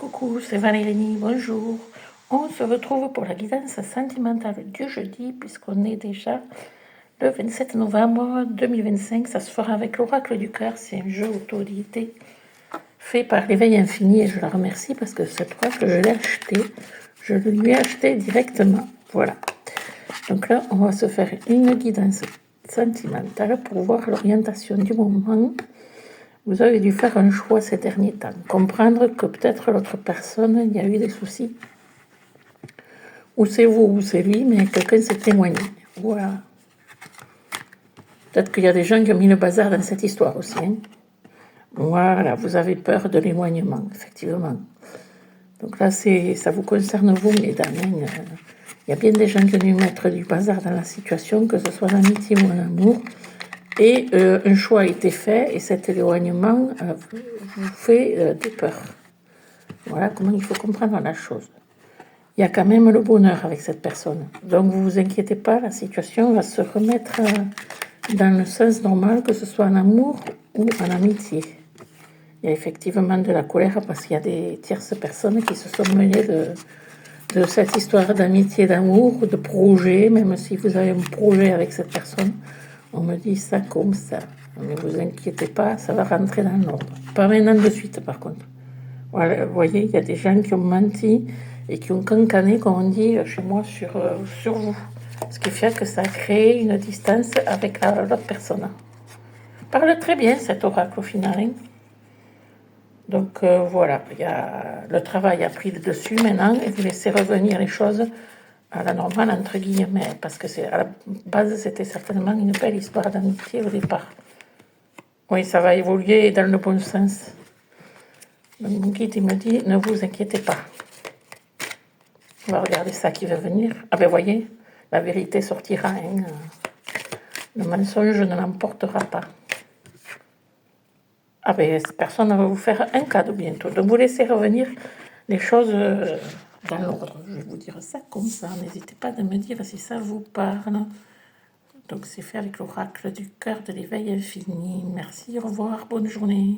Coucou, c'est Valérie, bonjour. On se retrouve pour la guidance sentimentale du jeudi, puisqu'on est déjà le 27 novembre 2025. Ça se fera avec l'Oracle du Cœur. C'est un jeu auto-édité fait par l'Éveil Infini et je la remercie parce que cet oracle, je l'ai acheté. Je le lui ai acheté directement. Voilà. Donc là, on va se faire une guidance sentimentale pour voir l'orientation du moment. Vous avez dû faire un choix ces derniers temps. Comprendre que peut-être l'autre personne, il y a eu des soucis. Ou c'est vous, ou c'est lui, mais quelqu'un s'est témoigné. Voilà. Peut-être qu'il y a des gens qui ont mis le bazar dans cette histoire aussi. Hein. Voilà, vous avez peur de l'éloignement, effectivement. Donc là, ça vous concerne vous, mesdames. Hein. Il y a bien des gens qui ont dû mettre du bazar dans la situation, que ce soit l'amitié ou l'amour. Et un choix a été fait, et cet éloignement vous fait des peurs. Voilà comment il faut comprendre la chose. Il y a quand même le bonheur avec cette personne. Donc vous vous inquiétez pas, la situation va se remettre dans le sens normal, que ce soit en amour ou en amitié. Il y a effectivement de la colère parce qu'il y a des tierces personnes qui se sont mêlées de cette histoire d'amitié, d'amour, de projet, même si vous avez un projet avec cette personne. On me dit ça comme ça. Ne vous inquiétez pas, ça va rentrer dans l'ordre. Pas maintenant de suite, par contre. Voilà, vous voyez, il y a des gens qui ont menti et qui ont cancané, comme on dit chez moi, sur vous. Ce qui fait que ça a créé une distance avec l'autre personne. Parle très bien, cet oracle, au final. Hein. Donc voilà, le travail a pris le dessus maintenant et vous laissez revenir les choses à la normale, entre guillemets, parce que à la base, c'était certainement une belle histoire d'amitié au départ. Oui, ça va évoluer dans le bon sens. Donc mon guide, il me dit, ne vous inquiétez pas. On va regarder ça qui va venir. Ah ben voyez, la vérité sortira. Hein. Le mensonge ne l'emportera pas. Ah ben personne ne va vous faire un cadeau bientôt. Donc vous laissez revenir les choses dans l'ordre. Je vais vous dire ça comme ça. N'hésitez pas à me dire si ça vous parle. Donc c'est fait avec l'oracle du cœur de l'éveil infini. Merci, au revoir, bonne journée.